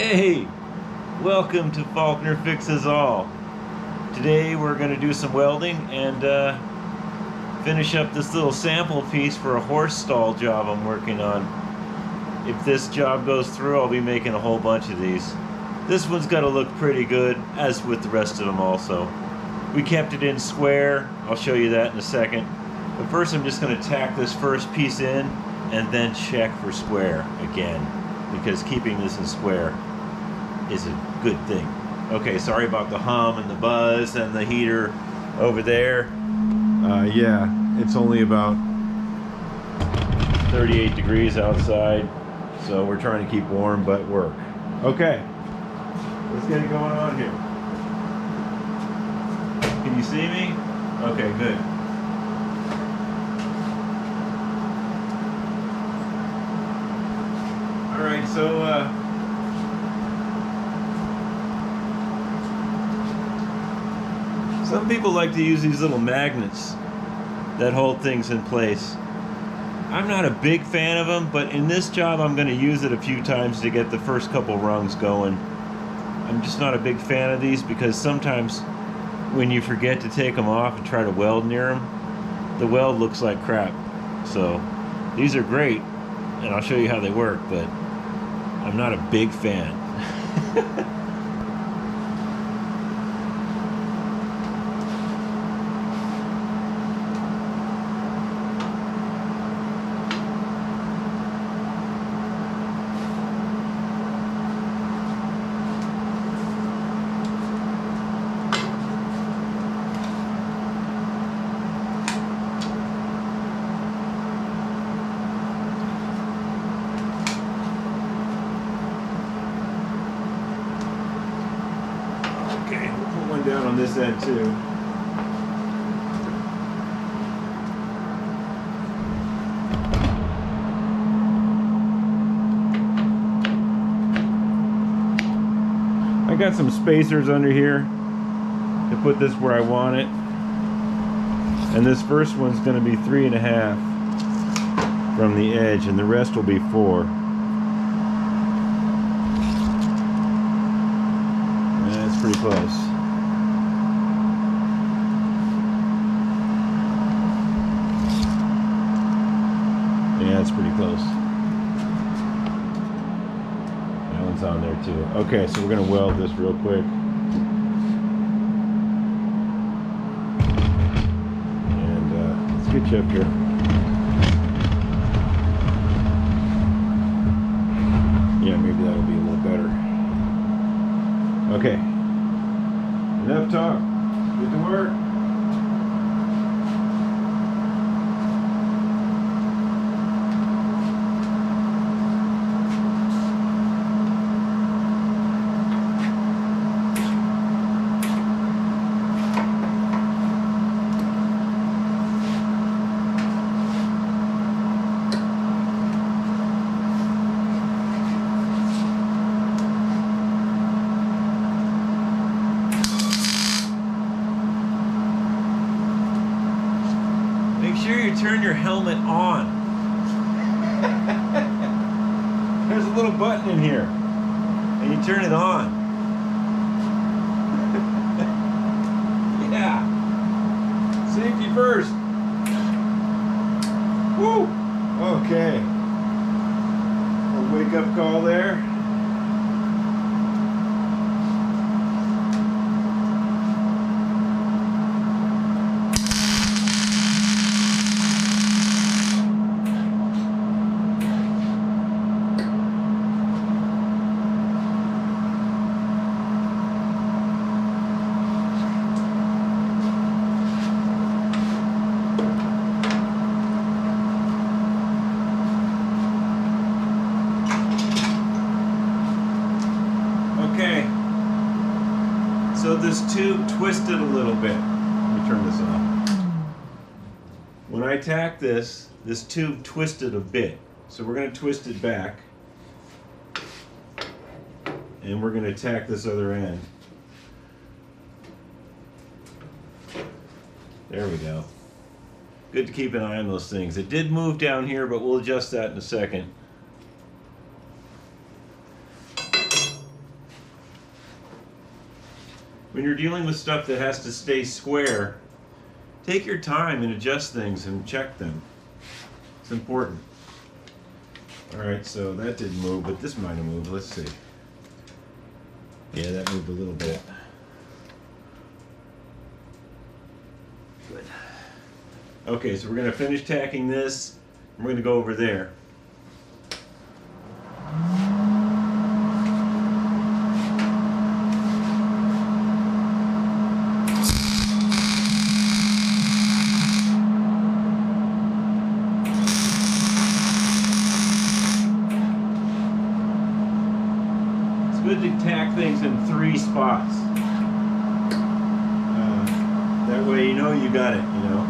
Hey, welcome to Faulkner Fixes All. Today we're going to do some welding and finish up this little sample piece for a horse stall job I'm working on. If this job goes through, I'll be making a whole bunch of these. This one's got to look pretty good, as with the rest of them also. We kept it in square. I'll show you that in a second. But first I'm just going to tack this first piece in and then check for square again, because keeping this in square is a good thing. Okay, sorry about the hum and the buzz and the heater over there. Yeah, it's only about 38 degrees outside, so we're trying to keep warm but work. Okay, let's get it going on here. Can you see me? Okay, good. Alright, so some people like to use these little magnets that hold things in place. I'm not a big fan of them, but in this job I'm going to use it a few times to get the first couple rungs going. I'm just not a big fan of these because sometimes when you forget to take them off and try to weld near them, the weld looks like crap. So these are great, and I'll show you how they work, but I'm not a big fan. Down on this end too. I got some spacers under here to put this where I want it, and this first one's going to be 3.5 from the edge, and the rest will be 4. That's pretty close. Yeah, it's pretty close. That one's on there too. Okay, so we're going to weld this real quick. And let's get you up here. Yeah, maybe that'll be a little better. Okay. Enough talk. Get to work. Make sure you turn your helmet on. There's a little button in here, and you turn it on. Yeah. Safety first. Woo! Okay. A wake up call there. Okay, so this tube twisted a little bit. Let me turn this off. When I tack this tube twisted a bit. So we're going to twist it back. And we're going to tack this other end. There we go. Good to keep an eye on those things. It did move down here, but we'll adjust that in a second. when you're dealing with stuff that has to stay square, take your time and adjust things and check them. It's important. All right, so that didn't move, but this might have moved. Let's see. Yeah, that moved a little bit. Good. Okay, so we're going to finish tacking this. We're going to go over there. It's good to tack things in 3 spots. That way you know you got it, you know.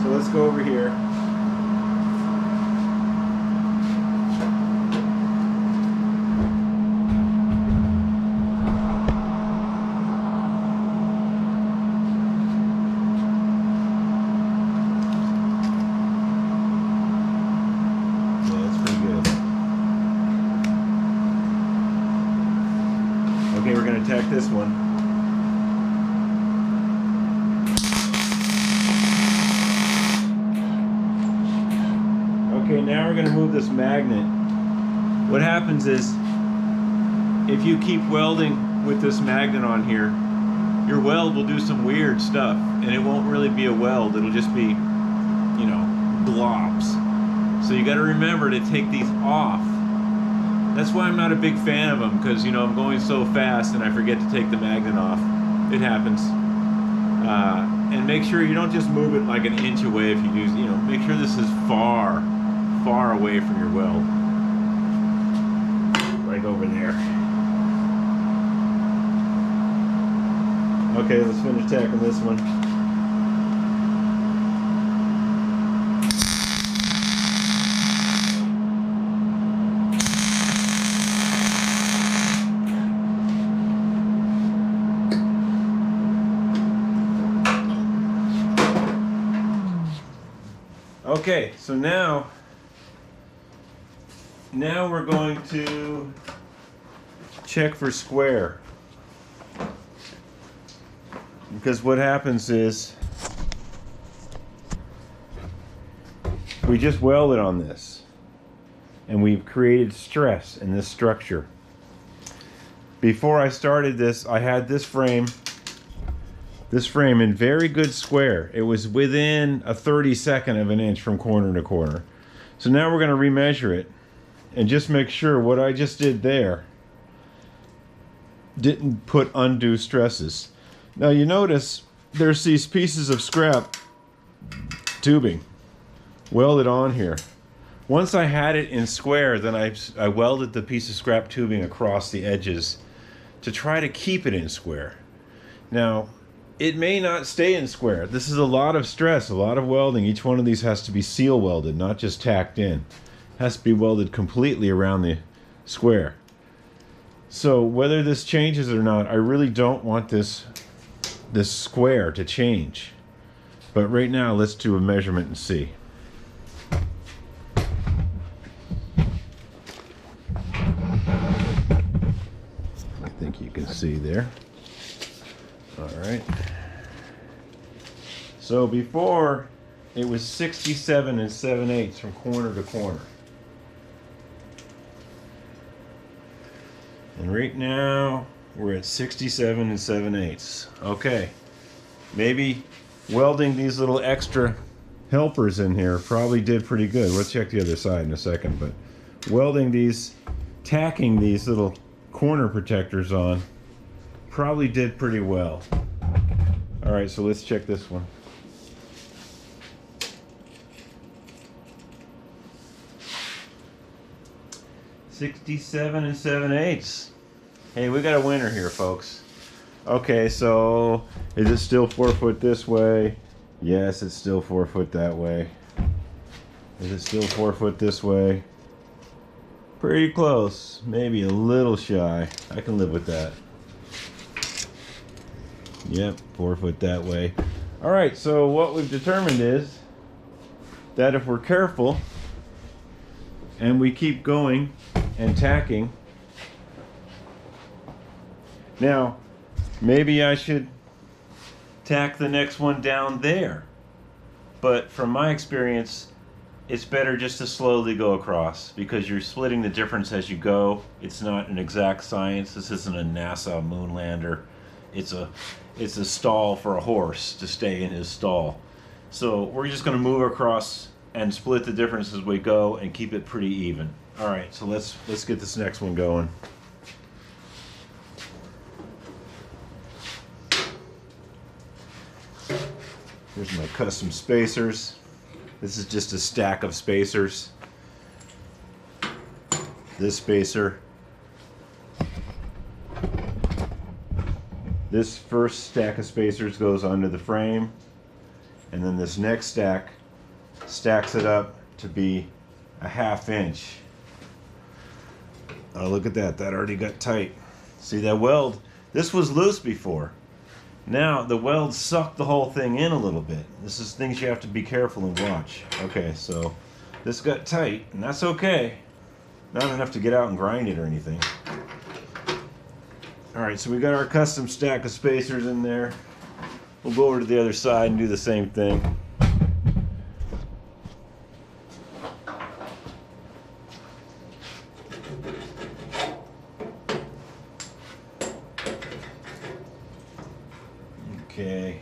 So let's go over here. Yeah, that's pretty good. Okay, we're going to tack this one. Okay, now we're going to move this magnet. What happens is, if you keep welding with this magnet on here, your weld will do some weird stuff, and it won't really be a weld. It'll just be, you know, blobs. So you got to remember to take these off. That's why I'm not a big fan of them, because, you know, I'm going so fast and I forget to take the magnet off. It happens. And make sure you don't just move it like an inch away if you do, you know, make sure this is far away from your weld. Like over there. Okay, let's finish tacking this one. Okay, so now we're going to check for square, because what happens is we just welded on this and we've created stress in this structure. Before I started this, I had this frame in very good square. It was within a 32nd of an inch from corner to corner. So now we're going to remeasure it and just make sure what I just did there didn't put undue stresses. Now you notice there's these pieces of scrap tubing welded on here. Once I had it in square, then I welded the piece of scrap tubing across the edges to try to keep it in square. Now, it may not stay in square. This is a lot of stress, a lot of welding. Each one of these has to be seal welded, not just tacked in. It has to be welded completely around the square. So whether this changes or not, I really don't want this square to change. But right now, let's do a measurement and see. I think you can see there. All right. So before, it was 67 7/8 from corner to corner. And right now, we're at 67 7/8. Okay. Maybe welding these little extra helpers in here probably did pretty good. We'll check the other side in a second, but welding these, tacking these little corner protectors on probably did pretty well. All right, so let's check this one. $67 7/8. Hey, we got a winner here, folks. Okay, so is it still 4 foot this way? Yes, it's still 4 foot that way. Is it still 4 foot this way? Pretty close, maybe a little shy. I can live with that. Yep, 4 foot that way. All right, so what we've determined is that if we're careful and we keep going and tacking. Now, Maybe I should tack the next one down there. But from my experience, it's better just to slowly go across because you're splitting the difference as you go. It's not an exact science. This isn't a NASA moon lander. It's a stall for a horse to stay in his stall. So we're just going to move across and split the difference as we go and keep it pretty even. All right, so let's get this next one going. Here's my custom spacers. This is just a stack of spacers. This spacer. This first stack of spacers goes under the frame, and then this next stack stacks it up to be a 1/2 inch. Oh, look at that. That already got tight. See that weld? This was loose before. Now the weld sucked the whole thing in a little bit. This is things you have to be careful and watch. Okay, so this got tight, and that's okay. Not enough to get out and grind it or anything. All right, so we got our custom stack of spacers in there. We'll go over to the other side and do the same thing. Okay.